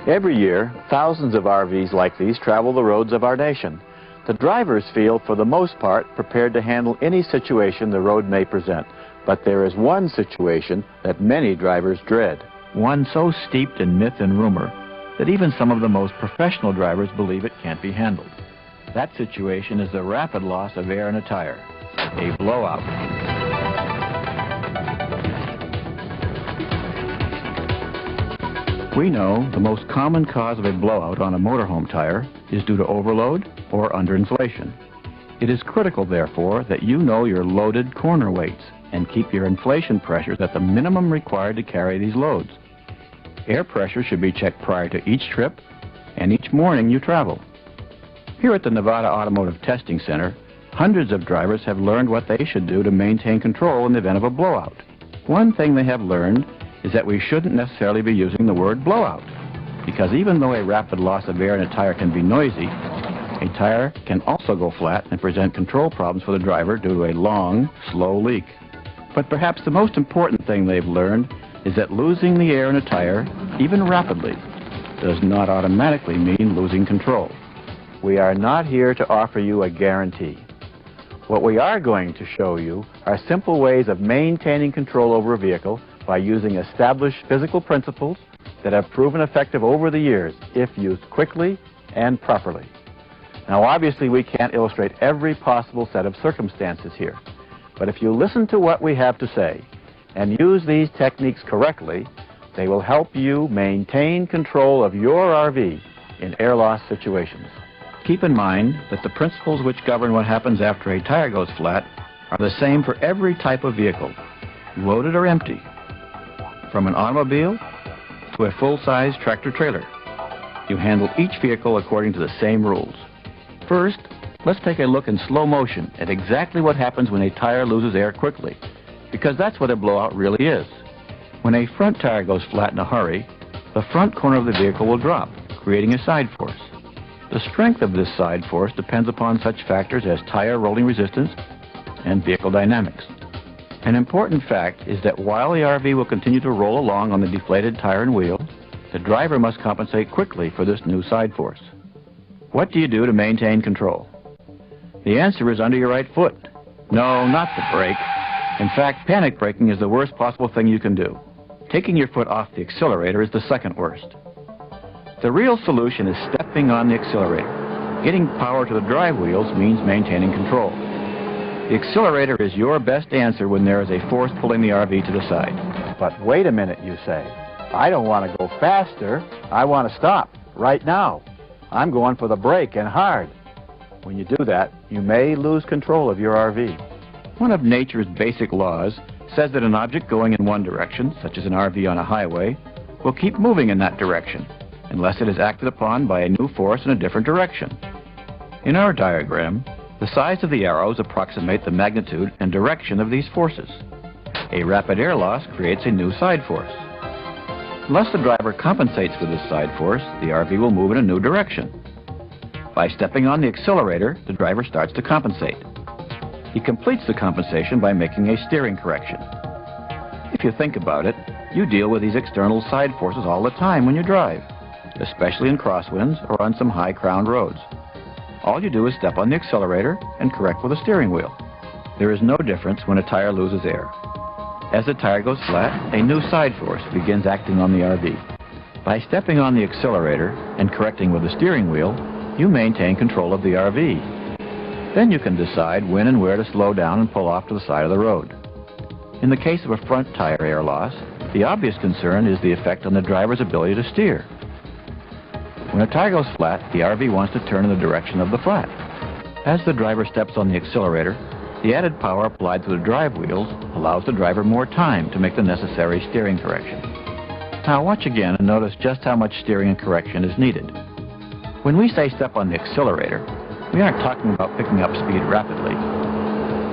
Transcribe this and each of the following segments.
Every year, thousands of RVs like these travel the roads of our nation. The drivers feel, for the most part, prepared to handle any situation the road may present. But there is one situation that many drivers dread. One so steeped in myth and rumor that even some of the most professional drivers believe it can't be handled. That situation is the rapid loss of air in a tire, a blowout. We know the most common cause of a blowout on a motorhome tire is due to overload or underinflation. It is critical, therefore, that you know your loaded corner weights and keep your inflation pressures at the minimum required to carry these loads. Air pressure should be checked prior to each trip and each morning you travel. Here at the Nevada Automotive Testing Center, hundreds of drivers have learned what they should do to maintain control in the event of a blowout. One thing they have learned is that we shouldn't necessarily be using the word blowout, because even though a rapid loss of air in a tire can be noisy, a tire can also go flat and present control problems for the driver due to a long, slow leak. But perhaps the most important thing they've learned is that losing the air in a tire, even rapidly, does not automatically mean losing control. We are not here to offer you a guarantee. What we are going to show you are simple ways of maintaining control over a vehicle by using established physical principles that have proven effective over the years if used quickly and properly. Now, obviously, we can't illustrate every possible set of circumstances here, but if you listen to what we have to say and use these techniques correctly, they will help you maintain control of your RV in air loss situations. Keep in mind that the principles which govern what happens after a tire goes flat are the same for every type of vehicle, loaded or empty, from an automobile to a full-size tractor-trailer. You handle each vehicle according to the same rules. First, let's take a look in slow motion at exactly what happens when a tire loses air quickly, because that's what a blowout really is. When a front tire goes flat in a hurry, the front corner of the vehicle will drop, creating a side force. The strength of this side force depends upon such factors as tire rolling resistance and vehicle dynamics. An important fact is that while the RV will continue to roll along on the deflated tire and wheel, the driver must compensate quickly for this new side force. What do you do to maintain control? The answer is under your right foot. No, not the brake. In fact, panic braking is the worst possible thing you can do. Taking your foot off the accelerator is the second worst. The real solution is stepping on the accelerator. Getting power to the drive wheels means maintaining control. The accelerator is your best answer when there is a force pulling the RV to the side. But wait a minute, you say. I don't want to go faster. I want to stop right now. I'm going for the brake and hard. When you do that, you may lose control of your RV. One of nature's basic laws says that an object going in one direction, such as an RV on a highway, will keep moving in that direction unless it is acted upon by a new force in a different direction. In our diagram, the size of the arrows approximate the magnitude and direction of these forces. A rapid air loss creates a new side force. Unless the driver compensates for this side force, the RV will move in a new direction. By stepping on the accelerator, the driver starts to compensate. He completes the compensation by making a steering correction. If you think about it, you deal with these external side forces all the time when you drive, especially in crosswinds or on some high-crowned roads. All you do is step on the accelerator and correct with a steering wheel. There is no difference when a tire loses air. As the tire goes flat, a new side force begins acting on the RV. By stepping on the accelerator and correcting with the steering wheel, you maintain control of the RV. Then you can decide when and where to slow down and pull off to the side of the road. In the case of a front tire air loss, the obvious concern is the effect on the driver's ability to steer. When a tire goes flat, the RV wants to turn in the direction of the flat. As the driver steps on the accelerator, the added power applied to the drive wheels allows the driver more time to make the necessary steering correction. Now watch again and notice just how much steering and correction is needed. When we say step on the accelerator, we aren't talking about picking up speed rapidly.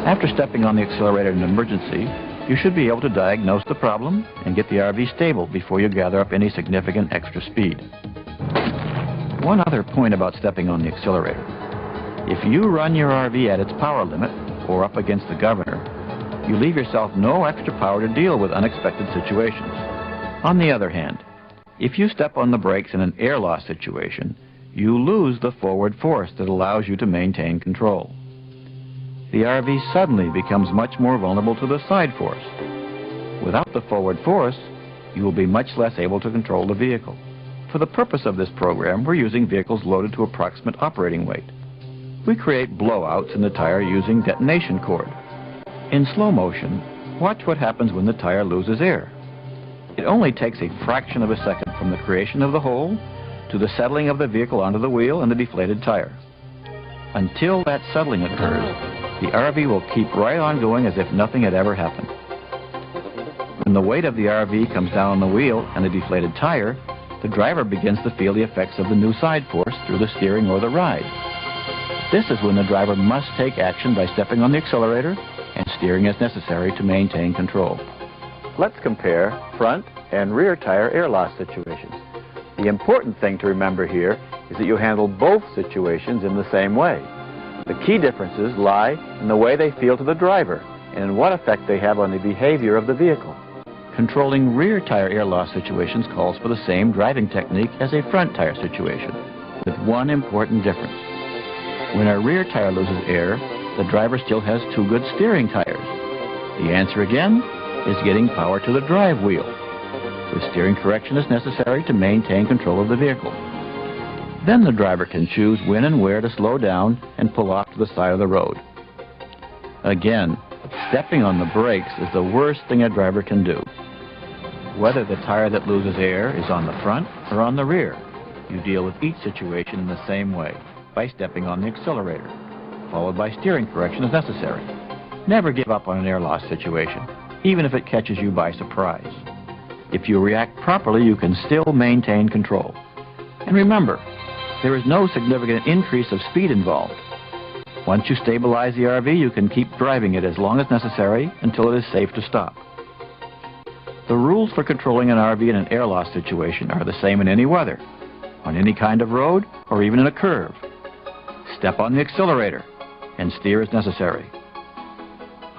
After stepping on the accelerator in an emergency, you should be able to diagnose the problem and get the RV stable before you gather up any significant extra speed. One other point about stepping on the accelerator. If you run your RV at its power limit or up against the governor, you leave yourself no extra power to deal with unexpected situations. On the other hand, If you step on the brakes in an air loss situation, you lose the forward force that allows you to maintain control. The RV suddenly becomes much more vulnerable to the side force. Without the forward force, you will be much less able to control the vehicle. For the purpose of this program, we're using vehicles loaded to approximate operating weight. We create blowouts in the tire using detonation cord. In slow motion, watch what happens when the tire loses air. It only takes a fraction of a second from the creation of the hole to the settling of the vehicle onto the wheel and the deflated tire. Until that settling occurs, the RV will keep right on going as if nothing had ever happened. When the weight of the RV comes down on the wheel and the deflated tire, the driver begins to feel the effects of the new side force through the steering or the ride. This is when the driver must take action by stepping on the accelerator and steering as necessary to maintain control. Let's compare front and rear tire air loss situations. The important thing to remember here is that you handle both situations in the same way. The key differences lie in the way they feel to the driver and in what effect they have on the behavior of the vehicle. Controlling rear tire air loss situations calls for the same driving technique as a front tire situation, with one important difference. When a rear tire loses air, the driver still has two good steering tires. The answer again is getting power to the drive wheel. The steering correction is necessary to maintain control of the vehicle. Then the driver can choose when and where to slow down and pull off to the side of the road. Again, stepping on the brakes is the worst thing a driver can do. Whether the tire that loses air is on the front or on the rear, you deal with each situation in the same way, by stepping on the accelerator, followed by steering correction as necessary. Never give up on an air loss situation, even if it catches you by surprise. If you react properly, you can still maintain control. And remember, there is no significant increase of speed involved. Once you stabilize the RV, you can keep driving it as long as necessary until it is safe to stop. The rules for controlling an RV in an air loss situation are the same in any weather, on any kind of road, or even in a curve. Step on the accelerator and steer as necessary.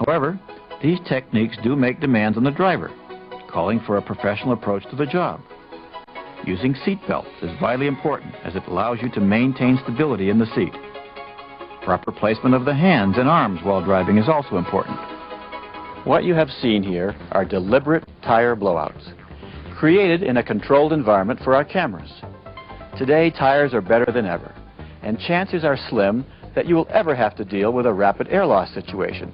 However, these techniques do make demands on the driver, calling for a professional approach to the job. Using seat belts is vitally important as it allows you to maintain stability in the seat. Proper placement of the hands and arms while driving is also important. What you have seen here are deliberate tire blowouts, created in a controlled environment for our cameras. Today, tires are better than ever, and chances are slim that you will ever have to deal with a rapid air loss situation.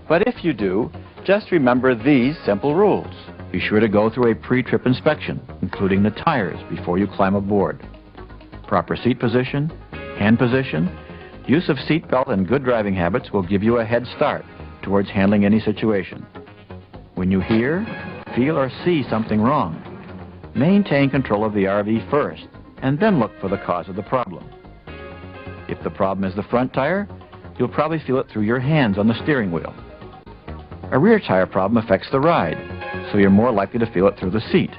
But if you do, just remember these simple rules. Be sure to go through a pre-trip inspection, including the tires, before you climb aboard. Proper seat position, hand position, use of seat belt and good driving habits will give you a head start towards handling any situation. When you hear, feel, or see something wrong, maintain control of the RV first, and then look for the cause of the problem. If the problem is the front tire, you'll probably feel it through your hands on the steering wheel. A rear tire problem affects the ride, so you're more likely to feel it through the seat.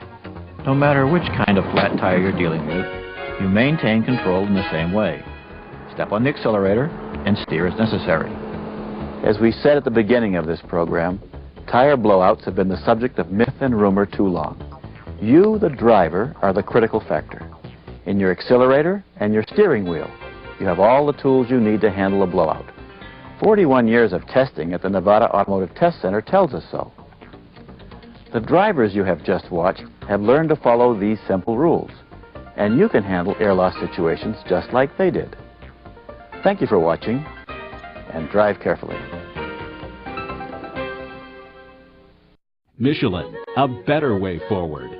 No matter which kind of flat tire you're dealing with, you maintain control in the same way. Step on the accelerator and steer as necessary. As we said at the beginning of this program, tire blowouts have been the subject of myth and rumor too long. You, the driver, are the critical factor. In your accelerator and your steering wheel, you have all the tools you need to handle a blowout. 41 years of testing at the Nevada Automotive Test Center tells us so. The drivers you have just watched have learned to follow these simple rules, and you can handle air loss situations just like they did. Thank you for watching, and drive carefully. Michelin, a better way forward.